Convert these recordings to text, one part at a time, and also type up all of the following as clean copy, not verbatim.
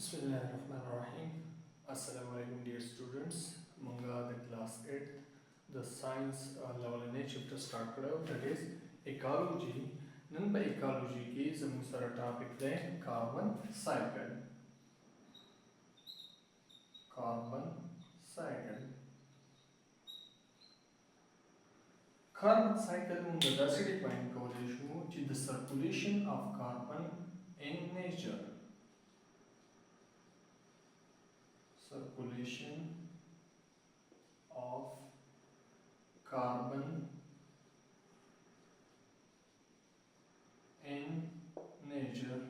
Bismillahirrahmanirrahim. Assalamu alaikum dear students. Manga the class 8 the science level in chapter start karo that is ecology. Nan by ecology ki zamu sara topic the carbon cycle. Carbon cycle. Carbon cycle mun the density point correlation to the circulation of carbon in nature. Circulation of carbon in nature.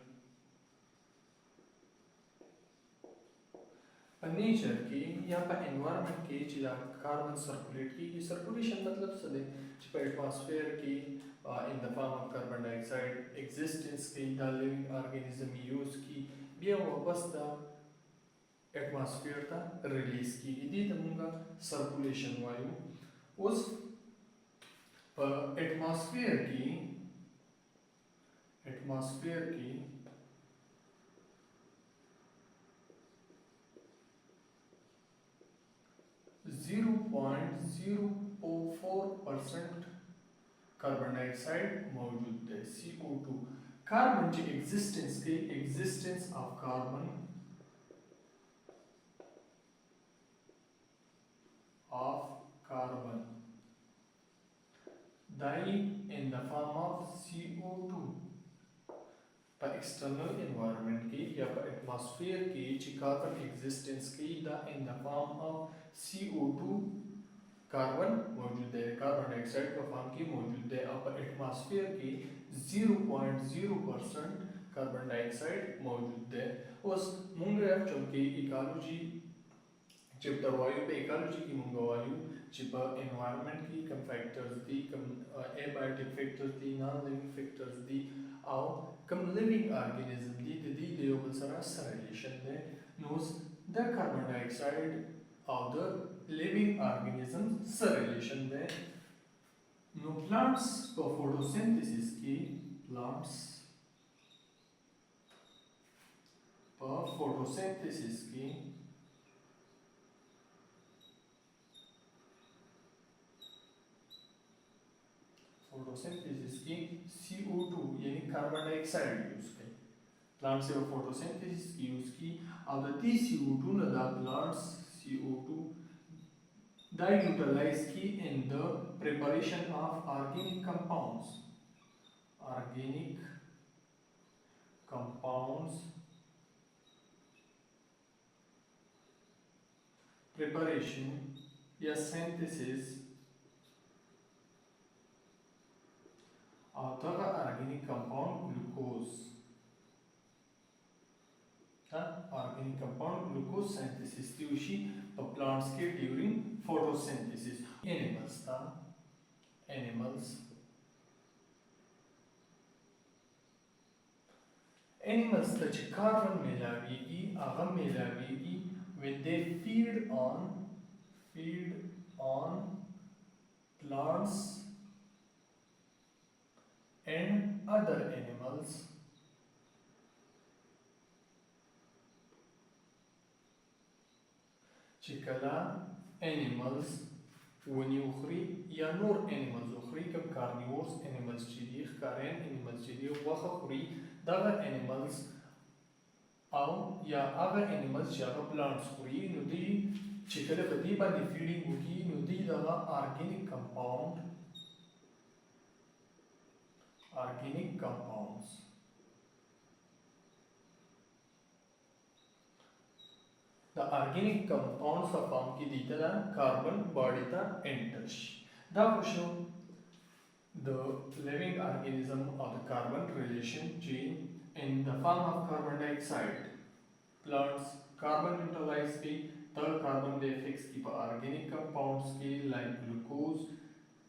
Nature की या environment की जिला carbon circulate की circulation मतलब सदे atmosphere की in the form of carbon dioxide existence की the living organism use की बिया वापस एटमॉस्फेयर था रिलीज की इदी तमुंगा सर्कुलेशन वायु उस एटमॉस्फेयर की 0.04% कार्बन डाइऑक्साइड मौजूद है CO2 कार्बन की existence of carbon died in the form of CO2 पर एक्सटर्नल एनवायरनमेंट की या पर एटमॉस्फेयर की कार्बन एग्जिस्टेंस की in the form of CO2 carbon मौजूद है कार्बन डाइऑक्साइड का फॉर्म की मौजूद है और एटमॉस्फेयर की 0.0% कार्बन डाइऑक्साइड मौजूद है उस मुंगे चूंकि इकोलॉजी चैप्टर वायु पे इकोलॉजी की मुंगा वायु चिपा एनवायरनमेंट की कम फैक्टर्स दी कम एबायोटिक फैक्टर्स दी नॉन लिविंग फैक्टर्स दी और कम लिविंग ऑर्गेनिज्म दी लेवल सरा रिलेशन दे नोस the carbon dioxide of the living organisms से रिलेशन दे नो प्लांट्स को फोटोसिंथेसिस की प्लांट्स पर फोटोसिंथेसिस की CO2 यानी कार्बन डाइऑक्साइड यूज की प्लांट से फोटोसिंथेसिस की यूज की और द CO2 न the plants CO2 they utilize key in the preparation of organic compounds preparation या synthesis of the organic compound glucose organic compound glucose synthesis थी plants के during photosynthesis animals the carbon मिलावेगी when they feed on plants and other animals चिकला animals ونيوخري या نور animals أخري كم carnivores animals جدي خكارين animals جدي وخخري دغه animals أو يا أغا animals جاغا plants خري ندي चिकला بدي باندې feeding وكي ندي دغه organic compounds the organic compounds of form की दी था carbon body था enters the show the living organism of the carbon relation chain in the form of carbon dioxide plants carbon utilize की the carbon they fix की organic compounds की like glucose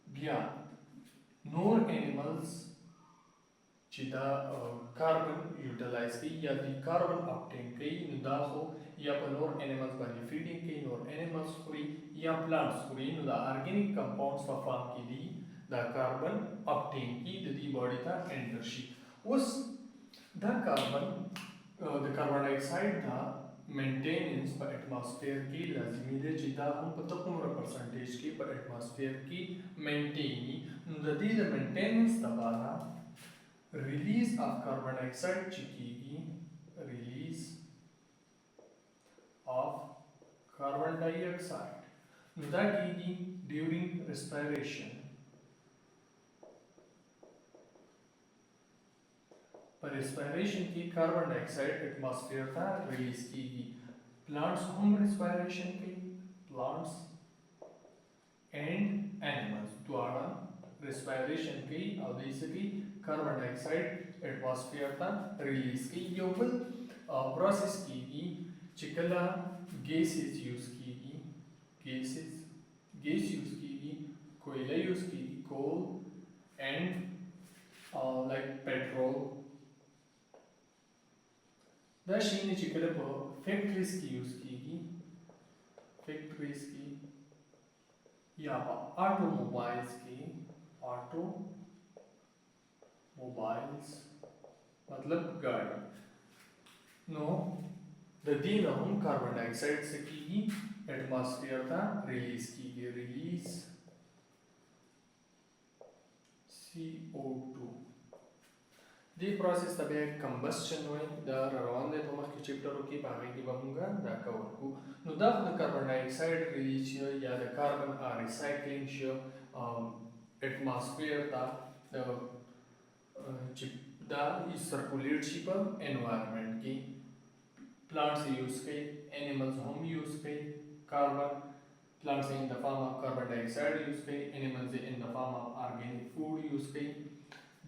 बिया nor animals चिदा carbon utilize की या the carbon obtain की नुदा हो या नोर animals बानी फीडिंग की नोर एनिमल्स खुरी या प्लांट्स खुरी know the organic compounds of form की दी द कार्बन ऑब्टेन की दी बॉडी था एंटरशी उस the carbon د کاربن ډای اکساید دا مینټیننس په اټماسفیر کې لازمي دی چې دا هم په څومره پرسنټیج کې په اټماسفیر کې مینټین نو د دې د مینټیننس لپاره ریلیز اف کاربن ډای اکساید چې کیږي ریلیز اف کاربن ډای اکساید نو دا کیږي ډیورینګ ریسپایریشن په ریسپایریشن کې کاربن ډای اکساید اټماسفیر ته ریلیز کیږي plants هم respiration کوي plants and animals دواړه respiration کوي او دوی څه کوي کاربن ډای اکساید اټماسفیر ته ریلیز کوي یو بل پروسس کیږي چې کله ګیسز یوز کیږي ګیس یوز کیږي کویله یوز کیږي کول and like petrol دا شیونه چې کله په فیکټریز کې یوز کیږي فیکټریز کې یا په آټوموبایلز کې آټوموبایلز مطلب ګاډي نو د دې نه هم کاربن ډای اکساید څه کیږي اټماسفیر ته ریلیز کیږي ریلیز CO2 دې پروسس ته بیا کمبسچن وایي دا روان دی په مخکې چپټرو کې په هغې کې به موږ دا کور کړو نو دا خو د کاربن ډای اکساید ریلیز شي یا د کاربن ریسایکلینګ شي اټماسفیر ته چې دا سرکولیټ شي په انوایرمنټ کې پلانټس یوز کوي انیملز هم یوز کوي کاربن plants in the form of carbon dioxide use کوي animals in the form of organic food use کوي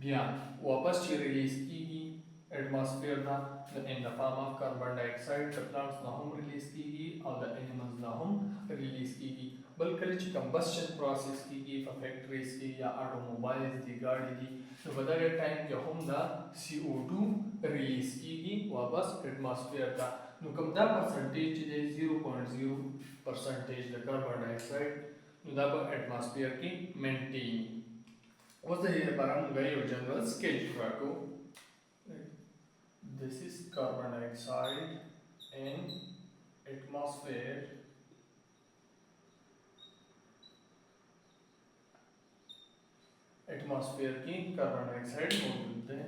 بیا واپس چې ریلیز کیږي اټماسفیر ته in the form of carbon dioxide د plants نه هم ریلیز کیږي او د animals نه هم ریلیز کیږي بل کله چې کمبسچن پروسس کیږي په فیکټریز کې یا اټوموبایلز دي ګاډي دي نو په دغه ټایم کې هم دا CO2 ریلیز کیږي واپس اټماسفیر ته نو کوم دا پرسنټیج چې دی 0.0 پرسنټیج د کاربن ډای اکساید نو دا په اټماسفیر کې مینټین اوس د دې لپاره موږ یو جنرال سکیچ راکو this is carbon dioxide in atmosphere atmosphere की carbon dioxide मौजूद है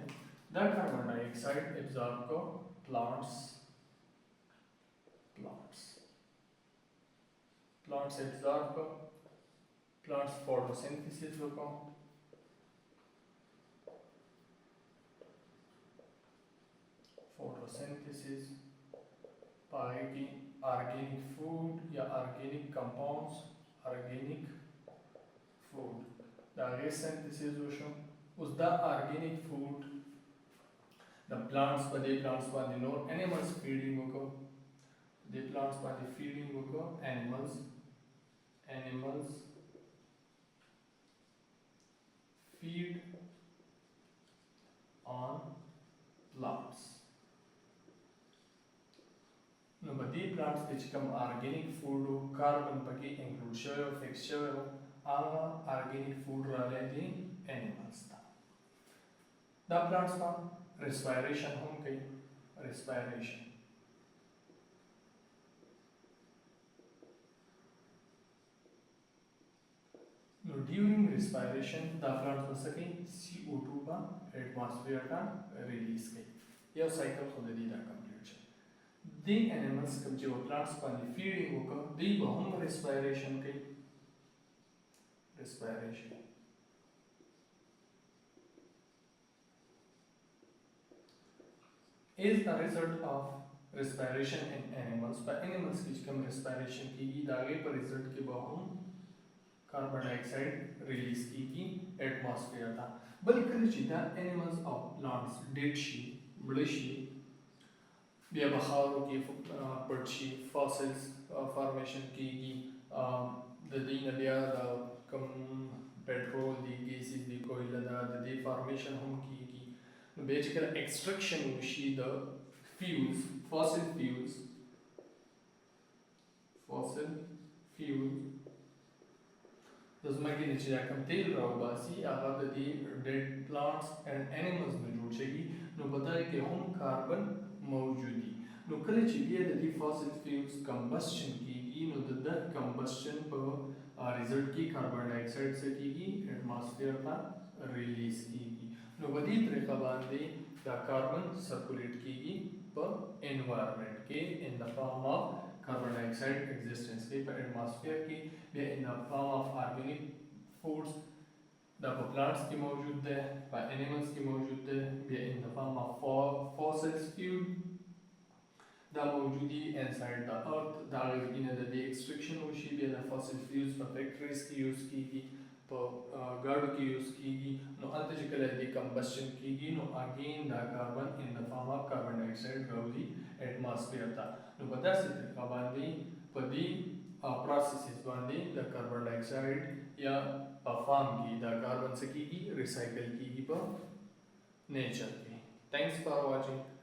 the carbon dioxide absorb को plants absorb को plants photosynthesis को photosynthesis पाएगी organic food या organic compounds organic food the synthesis وشو اوس دا organic food the plants باندې نور animals feeding وکړو the plants باندې feeding وکړو animals feed on plants نو په دې plants کې چې کوم organic food او carbon پکې include شوی او fix شوی هغه organic food راغلی دی animals ته دا plants ته respiration هم کوي respiration نو during respiration دا plants څه کوي CO2 په atmosphere ته ریلیز کوي یو سایکل خو د دې دا کمپلیټ شي دی animals کوم چې plants باندې feeding وکړي دوی به هم respiration کوي respiration is a result of respiration in animals by animals which come respiration की दागे पर result के बहुम carbon dioxide release की atmosphere था बल्कि चिता animals of plants dead she blishi बिया बखारों की पड़ची fossils formation की the दिन बिया कम पेट्रोल दी गैसेस दी कोयला दा د دې فارمیشن هم کیږي نو به چې کله ایکسټرکشن وشي د فیولز فوسیل فیولز د ځمکې نه چې کوم تیل راوباسي هغه د دې ډیډ پلانټس اینڈ انیملز نه جوړ شي نو په دې کې هم کاربن موجود کله چې بیا د دې فاسل فیولز کمبسچن کیږي نو د دغه کمبسچن په ریزلټ کې کاربن ډای اکساید څه کیږي اټماسفیر ته ریلیز کیږي نو په دې طریقه باندې دا کاربن سرکولیټ کیږي په انوایرنمنت کې ان د فارم اف کاربن ډای اکساید ایگزیسټنس کې په اټماسفیر کې بیا ان د فارم اف ارګانیک فوډز دا په پلانټس کې موجود ده په انیملز کې موجود ده بیا ان د فارم اف فاسلز فیول دا موجودی انساید د ارث دا غوښتنه د دې ایکسټریکشن وشي بیا د فاسل فیولز په فیکټریز کې یوز کیږي په ګاډو کې یوز کیږي نو هلته چې کله دې کمبسچن کیږي نو اگین دا کاربن ان د فارم اف کاربن ډای اکساید راوځي اټماسفیر ته نو په داسې طریقه باندې په دې پروسیسز باندې د کاربن ډای اکساید یا په فارم کې دا کاربن څه کیږي ریسایکل کیږي په نیچر کې. تھینکس فار واچنگ.